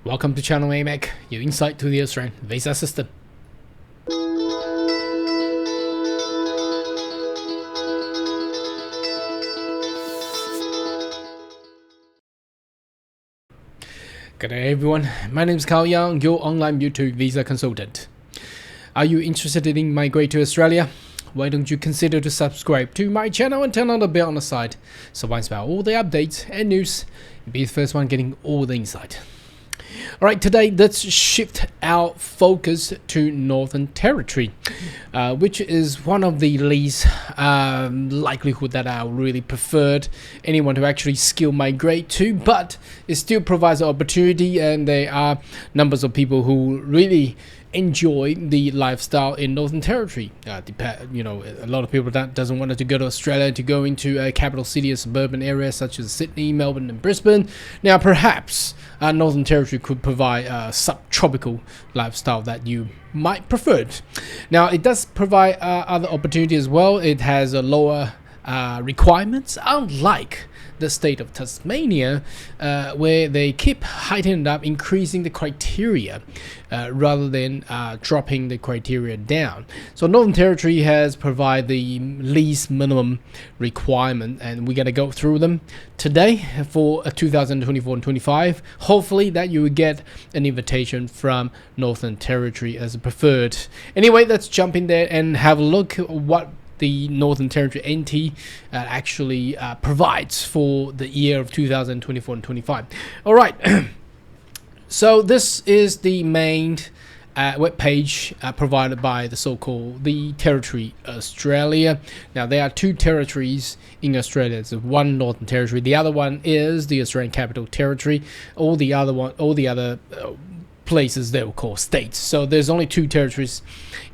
Welcome to Channel AMAC, your insight to the Australian visa system. Good day everyone, my name is Carl Young, your online YouTube visa consultant. Are you interested in migrate to Australia? Why don't you consider to subscribe to my channel and turn on the bell on the side, so once about all the updates and news, you'll be the first one getting all the insight. Alright, today let's shift our focus to Northern Territory, which is one of the least likelihood that I really preferred anyone to actually skill migrate to, but it still provides an opportunity, and there are numbers of people who really enjoy the lifestyle in Northern Territory. A lot of people that doesn't want to go to Australia to go into a capital city or suburban area such as Sydney, Melbourne and Brisbane. Now perhaps Northern Territory could provide a subtropical lifestyle that you might prefer. Now it does provide other opportunities as well. It has a lower requirements, unlike the state of Tasmania, where they keep heightening up, increasing the criteria rather than dropping the criteria down. So Northern Territory has provided the least minimum requirement, and we're going to go through them today for 2024 and 25. Hopefully that you will get an invitation from Northern Territory as a preferred. Anyway, let's jump in there and have a look at what the Northern Territory NT actually provides for the year of 2024 and 25. All right, so this is the main web page provided by the so-called the Territory Australia. Now there are two territories in Australia. There's one Northern Territory, the other one is the Australian Capital Territory. All the other places they will call states. So there's only two territories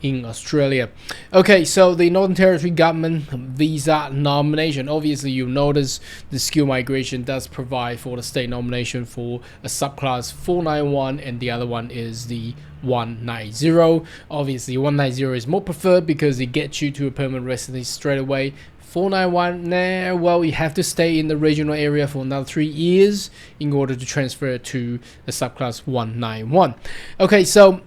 in Australia. Okay, so the Northern Territory government visa nomination. Obviously you'll notice the skill migration does provide for the state nomination for a subclass 491, and the other one is the 190. Obviously 190 is more preferred because it gets you to a permanent residence straight away. 491, well, you have to stay in the regional area for another 3 years in order to transfer to the subclass 191. Okay, so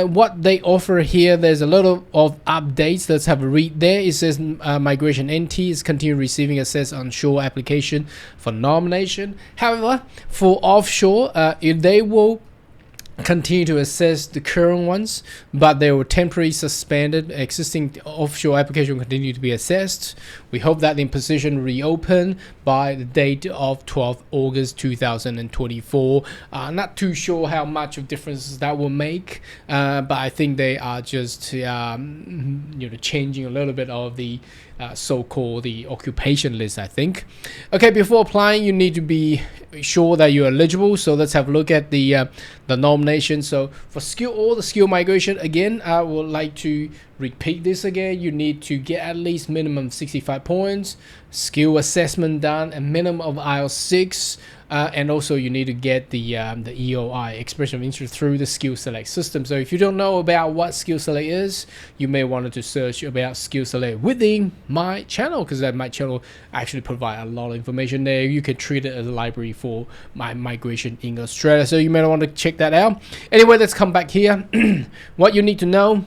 what they offer here, there's a lot of updates. Let's have a read there. It says Migration NT is continue receiving access onshore application for nomination. However, for offshore, if they will continue to assess the current ones, but they were temporarily suspended. Existing offshore application will continue to be assessed. We hope that the position reopen by the date of 12th August 2024. Not too sure how much of difference that will make, but I think they are just changing a little bit of the so-called the occupation list, I think. Okay, before applying you need to be sure that you're eligible. So let's have a look at the nomination. So for all the skill migration, again, I would like to repeat this again. You need to get at least minimum 65 points, skill assessment done, a minimum of IELTS 6, and also you need to get the EOI, expression of interest, through the skill select system. So if you don't know about what skill select is, you may want to search about skill select within my channel, because my channel actually provide a lot of information there. You can treat it as a library for my migration in Australia, so you may want to check that out. Anyway, let's come back here. What you need to know,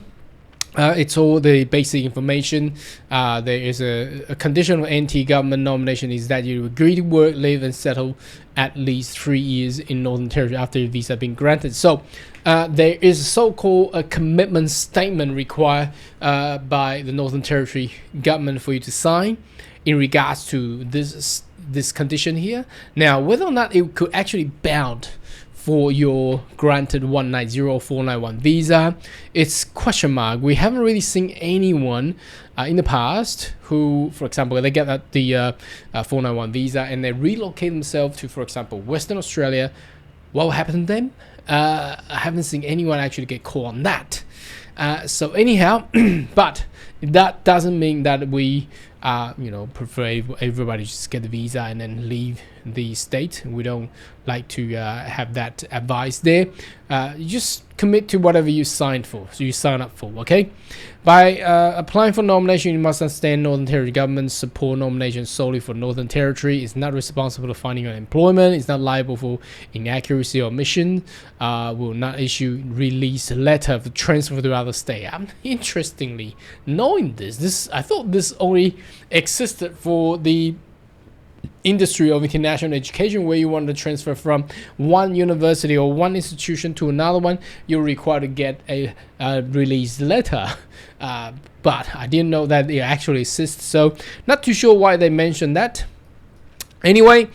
it's all the basic information. There is a condition of NT government nomination is that you agree to work, live and settle at least 3 years in Northern Territory after your visa has been granted. So there is a so-called a commitment statement required by the Northern Territory government for you to sign in regards to this condition here. Now, whether or not it could actually bound for your granted 190 or 491 visa, it's question mark. We haven't really seen anyone in the past who, for example, they get the 491 visa and they relocate themselves to, for example, Western Australia. What will happen to them? I haven't seen anyone actually get caught on that. So anyhow, but that doesn't mean that we prefer everybody just get the visa and then leave the state. We don't like to have that advice there. You just commit to whatever you signed for, so you sign up for, okay? By applying for nomination, you must understand Northern Territory government support nomination solely for Northern Territory. It's not responsible for finding your employment. It's not liable for inaccuracy or omission. Will not issue release letter of transfer to other state. Interestingly, knowing this, I thought this only existed for the industry of international education, where you want to transfer from one university or one institution to another one, you're required to get a release letter. But I didn't know that it actually exists, so not too sure why they mentioned that. Anyway,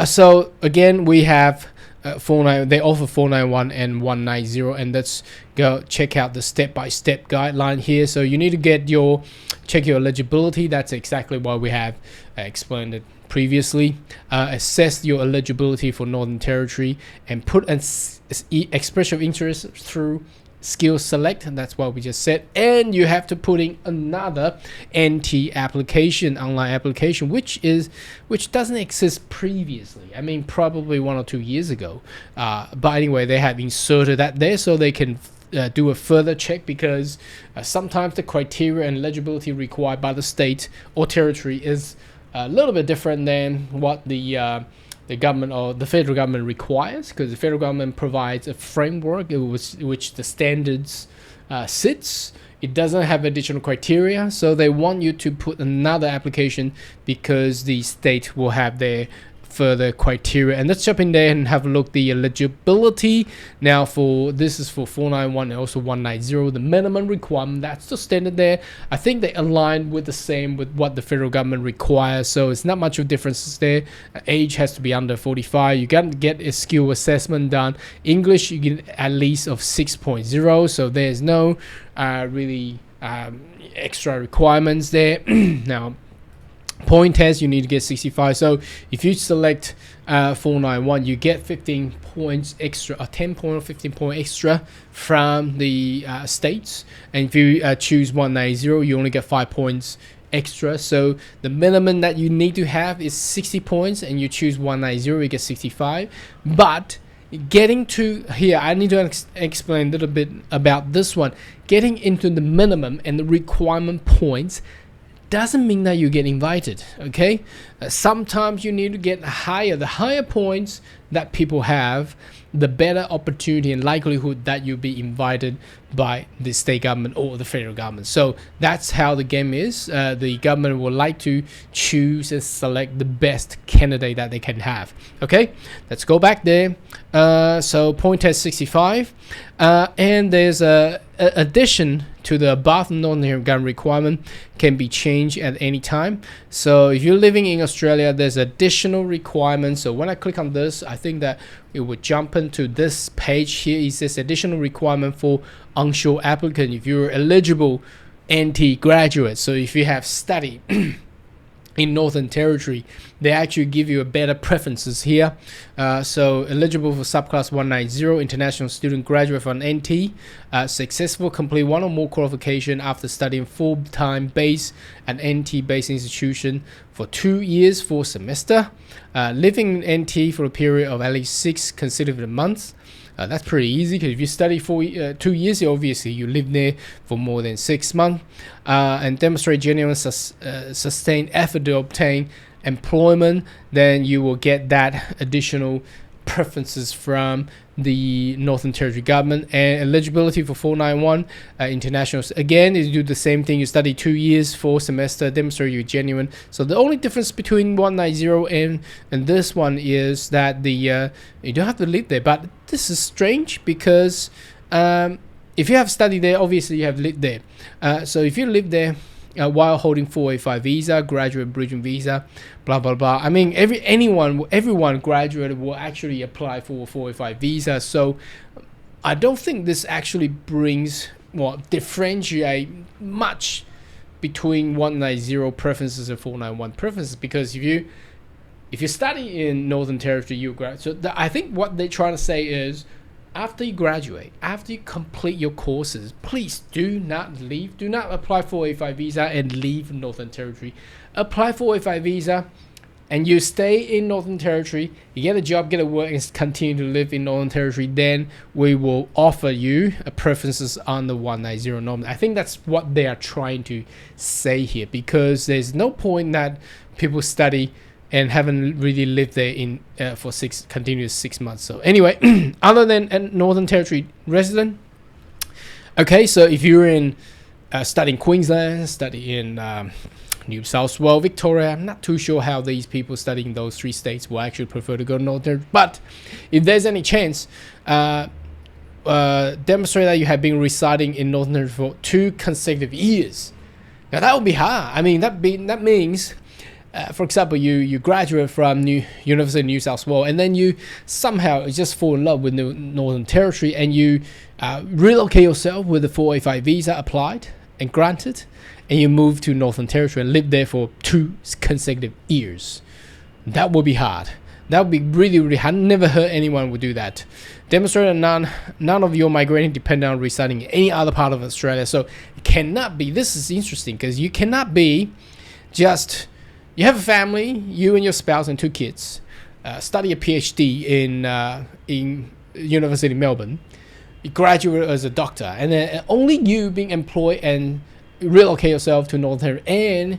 so again, we have they offer 491 and 190, and let's go check out the step-by-step guideline here. So you need to check your eligibility. That's exactly what we have explained it previously. Assess your eligibility for Northern Territory and put an expression of interest through skill select, and that's what we just said. And you have to put in another NT application, online application, which doesn't exist previously. I mean, probably 1 or 2 years ago, but anyway, they have inserted that there so they can do a further check, because sometimes the criteria and eligibility required by the state or territory is a little bit different than what the government or the federal government requires, because the federal government provides a framework which the standards sits. It doesn't have additional criteria, so they want you to put another application because the state will have their further criteria. And let's jump in there and have a look the eligibility. Now this is for 491 and also 190, the minimum requirement, that's the standard there. I think they align with the same with what the federal government requires, so it's not much of differences there. Age has to be under 45. You got to get a skill assessment done. English, you get at least of 6.0, so there's no really extra requirements there. Now, point test, you need to get 65. So if you select 491, you get 15 points extra, or 10 point or 15 point extra from the states. And if you choose 190, you only get 5 points extra. So the minimum that you need to have is 60 points, and you choose 190, you get 65. But getting to here, I need to explain a little bit about this one. Getting into the minimum and the requirement points doesn't mean that you get invited, okay? Sometimes you need to get higher. The higher points that people have, the better opportunity and likelihood that you'll be invited by the state government or the federal government. So that's how the game is. The government will like to choose and select the best candidate that they can have. Okay, let's go back there. So point test 65, and there's a addition to the above non-gun requirement can be changed at any time. So if you're living in Australia, there's additional requirements. So when I click on this, I think that it would jump into this page here. It says additional requirement for onshore applicant if you're eligible NT graduate. So if you have studied in Northern Territory, they actually give you a better preferences here. So eligible for subclass 190, international student graduate from NT, successful complete one or more qualification after studying full-time base at NT-based institution for 2 years, 4 semester, living in NT for a period of at least 6 consecutive months. That's pretty easy, because if you study for 2 years, obviously you live there for more than 6 months, and demonstrate genuine sustained effort to obtain employment, then you will get that additional preferences from the Northern Territory government. And eligibility for 491 internationals, again, you do the same thing. You study 2 years, 4 semester, demonstrate you're genuine. So the only difference between 190 and this one is that the you don't have to live there. But this is strange, because if you have studied there, obviously you have lived there. So if you live there while holding 485 visa, graduate bridging visa, blah blah blah. I mean, everyone graduated will actually apply for 485 visa. So I don't think this actually brings differentiate much between 190 preferences and 491 preferences, because if you study in Northern Territory, you graduate. So I think what they're trying to say is, after you graduate, after you complete your courses, please do not leave. Do not apply for 485 visa and leave Northern Territory. Apply for 485 visa, and you stay in Northern Territory, you get a job, get a work, and continue to live in Northern Territory, then we will offer you preferences on the 190 norm. I think that's what they are trying to say here, because there's no point that people study and haven't really lived there in for continuous 6 months. So anyway, other than a Northern Territory resident, okay, so if you're in study in Queensland, study in New South Wales, Victoria, I'm not too sure how these people studying those 3 states will actually prefer to go to Northern Territory. But if there's any chance, demonstrate that you have been residing in Northern Territory for 2 consecutive years. Now that would be hard. I mean, that means, for example, you graduate from University of New South Wales, and then you somehow just fall in love with the Northern Territory, and you relocate yourself with the 485 visa applied and granted, and you move to Northern Territory and live there for 2 consecutive years. That would be hard. That would be really, really hard. Never heard anyone would do that. Demonstrate that none of your migrating depend on residing in any other part of Australia. So it cannot be. This is interesting, because you cannot be just, you have a family, you and your spouse and 2 kids, study a PhD in University of Melbourne, you graduate as a doctor, and then only you being employed and relocate yourself to Northern Territory, and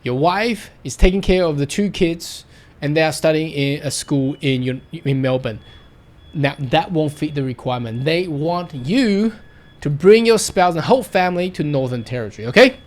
your wife is taking care of the 2 kids, and they are studying in a school in Melbourne. Now that won't fit the requirement. They want you to bring your spouse and whole family to Northern Territory. Okay.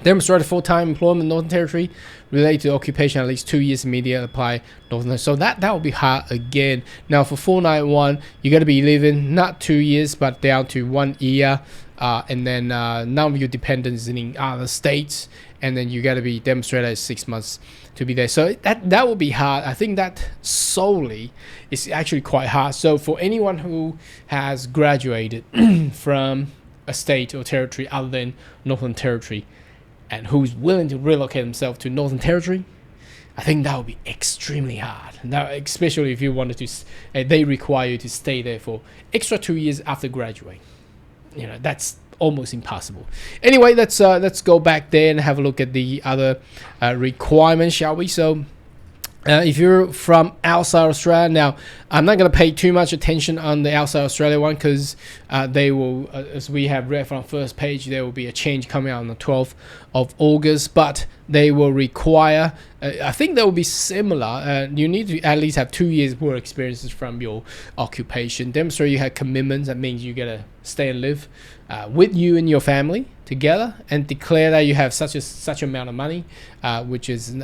Demonstrate full-time employment in Northern Territory related to occupation at least 2 years immediate apply Northern. So that will be hard again. Now for 491, you got to be living not 2 years but down to 1 year, and then none of your dependents in other states, and then you got to be demonstrated 6 months to be there. So that will be hard. I think that solely is actually quite hard. So for anyone who has graduated from a state or territory other than Northern Territory, and who's willing to relocate himself to Northern Territory, I think that would be extremely hard. Now, especially if you wanted to, they require you to stay there for extra 2 years after graduating. You know, that's almost impossible. Anyway, let's go back there and have a look at the other requirements, shall we? So, if you're from outside Australia, now I'm not going to pay too much attention on the outside Australia one, because they will, as we have read from first page, there will be a change coming out on the 12th of August, but they will require, I think they will be similar. You need to at least have 2 years work experiences from your occupation. Demonstrate you have commitments. That means you got to stay and live with you and your family together, and declare that you have such amount of money, which is,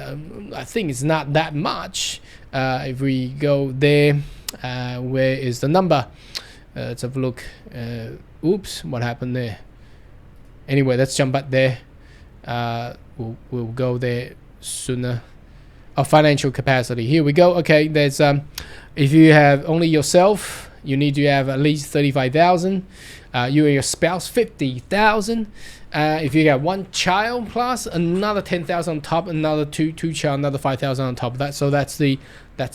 I think it's not that much. If we go there, where is the number? Let's have a look. Oops, what happened there? Anyway, let's jump back there. We'll go there sooner. Financial capacity. Here we go. Okay, there's if you have only yourself, you need to have at least 35,000. You and your spouse 50,000. If you got 1 child plus another 10,000 on top, another two child, another 5,000 on top of that. So that's the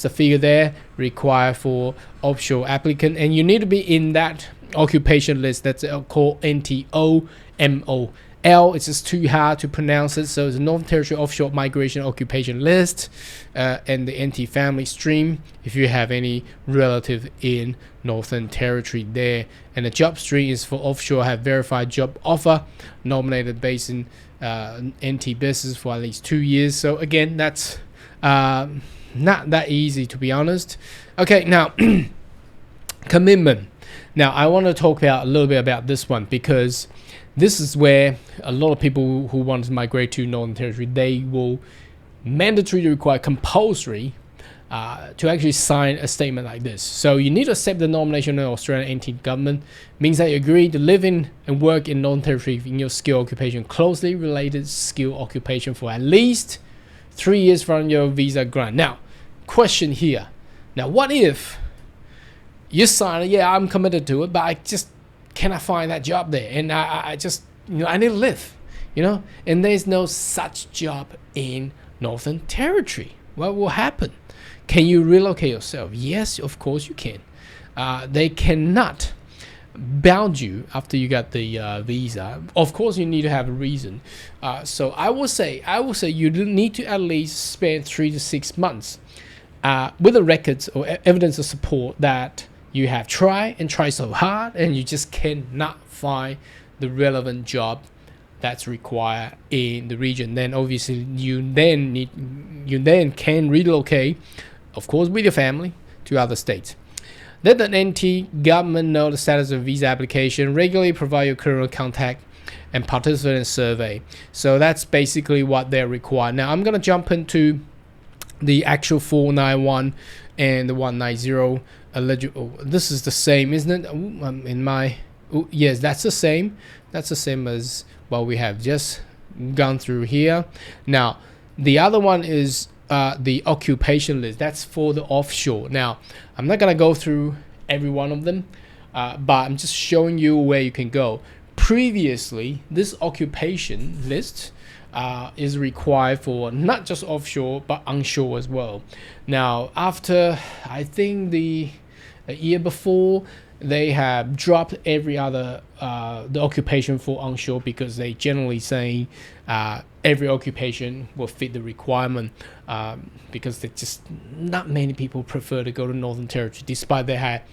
figure there required for offshore applicant, and you need to be in that occupation list that's called NTOMOL. It's just too hard to pronounce it. So it's the Northern Territory Offshore Migration Occupation List, and the NT family stream if you have any relative in Northern Territory there. And the job stream is for offshore have verified job offer, nominated based in NT business for at least 2 years. So again, that's not that easy, to be honest. Okay, now commitment. Now I want to talk about a little bit about this one, because this is where a lot of people who want to migrate to Northern Territory, they will mandatorily require compulsory to actually sign a statement like this. So you need to accept the nomination of the Australian NT government. Means that you agree to live in and work in Northern Territory in your skill occupation, closely related skill occupation for at least 3 years from your visa grant. Now, question here. Now, what if you sign it? Yeah, I'm committed to it, but I just cannot find that job there, and I just, I need to live, and there's no such job in Northern Territory. What will happen? Can you relocate yourself? Yes, of course you can. They cannot bound you after you got the visa. Of course, you need to have a reason. So I will say you need to at least spend 3 to 6 months with the records or evidence of support that you have tried so hard and you just cannot find the relevant job that's required in the region. Then obviously you then can relocate, of course with your family, to other states. Let the NT government know the status of visa application. Regularly provide your current contact and participate in survey. So that's basically what they're required. Now I'm gonna jump into the actual 491 and the 190 eligible. This is the same, isn't it? Yes, that's the same. That's the same as what we have just gone through here. Now the other one is the occupation list. That's for the offshore. Now I'm not gonna go through every one of them, but I'm just showing you where you can go. Previously, this occupation list is required for not just offshore but onshore as well. Now after, I think a year before, they have dropped every other the occupation for onshore, because they generally say every occupation will fit the requirement, because they just not many people prefer to go to Northern Territory, despite they had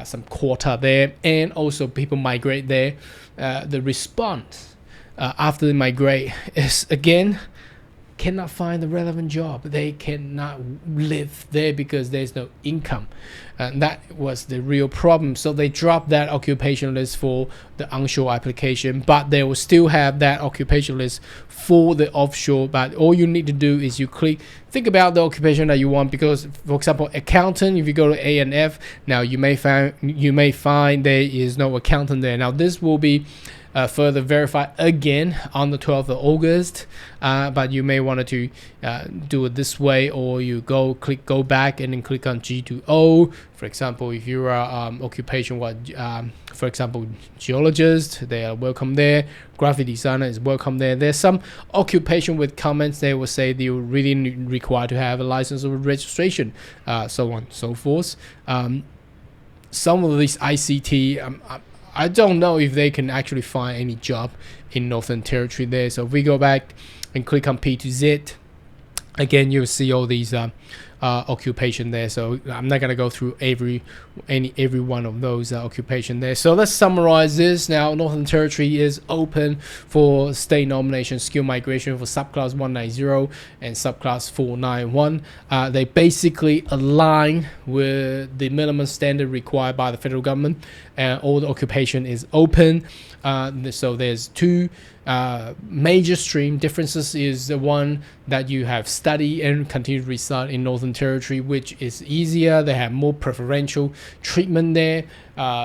some quota there, and also people migrate there. The response after they migrate is, again, cannot find the relevant job. They cannot live there because there's no income, and that was the real problem. So they dropped that occupation list for the onshore application, but they will still have that occupation list for the offshore. But all you need to do is you think about the occupation that you want, because for example, accountant, if you go to A and F, now you may find there is no accountant there. Now this will be further verified again on the 12th of August, but you may want to do it this way, or you click go back and then click on G2O. For example, if you are occupation for example, geologist, they are welcome there. Graphic designer is welcome there. There's some occupation with comments. They will say they will really require to have a license or registration, so on and so forth. Some of these ICT, I don't know if they can actually find any job in Northern Territory there. So if we go back and click on P to Z, again, you'll see all these occupation there. So I'm not gonna go through every one of those occupation there. So let's summarize this. Now Northern Territory is open for state nomination skill migration for subclass 190 and subclass 491. They basically align with the minimum standard required by the federal government, and all the occupation is open. So there's two major stream differences. Is the one that you have study and continue to reside in Northern Territory, which is easier. They have more preferential treatment there.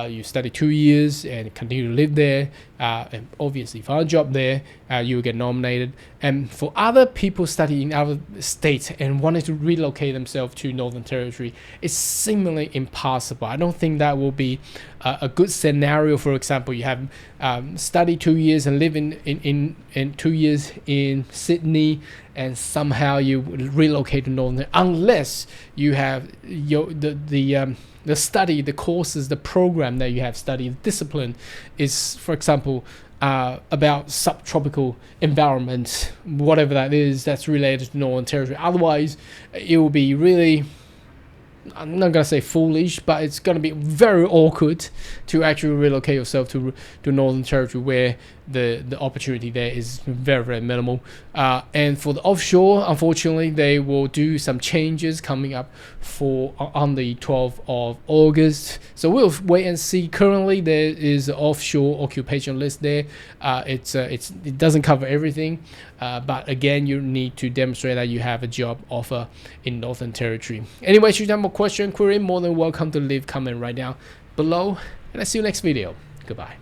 You study 2 years and continue to live there, and obviously find a job there, you will get nominated. And for other people studying in other states and wanting to relocate themselves to Northern Territory, it's seemingly impossible. I don't think that will be a good scenario. For example, you have studied 2 years and live in 2 years in Sydney, and somehow you relocate to Northern, unless you have the study, the courses, the program that you have studied, the discipline is, for example, about subtropical environment, whatever that is, that's related to Northern Territory. Otherwise, it will be really, I'm not gonna say foolish, but it's gonna be very awkward to actually relocate yourself to Northern Territory, where the opportunity there is very, very minimal. And for the offshore, unfortunately, they will do some changes coming up on the 12th of August. So we'll wait and see. Currently, there is an offshore occupation list there. It doesn't cover everything, but again, you need to demonstrate that you have a job offer in Northern Territory. Anyway, should you have more question, query, more than welcome to leave comment right down below, and I'll see you next video. Goodbye.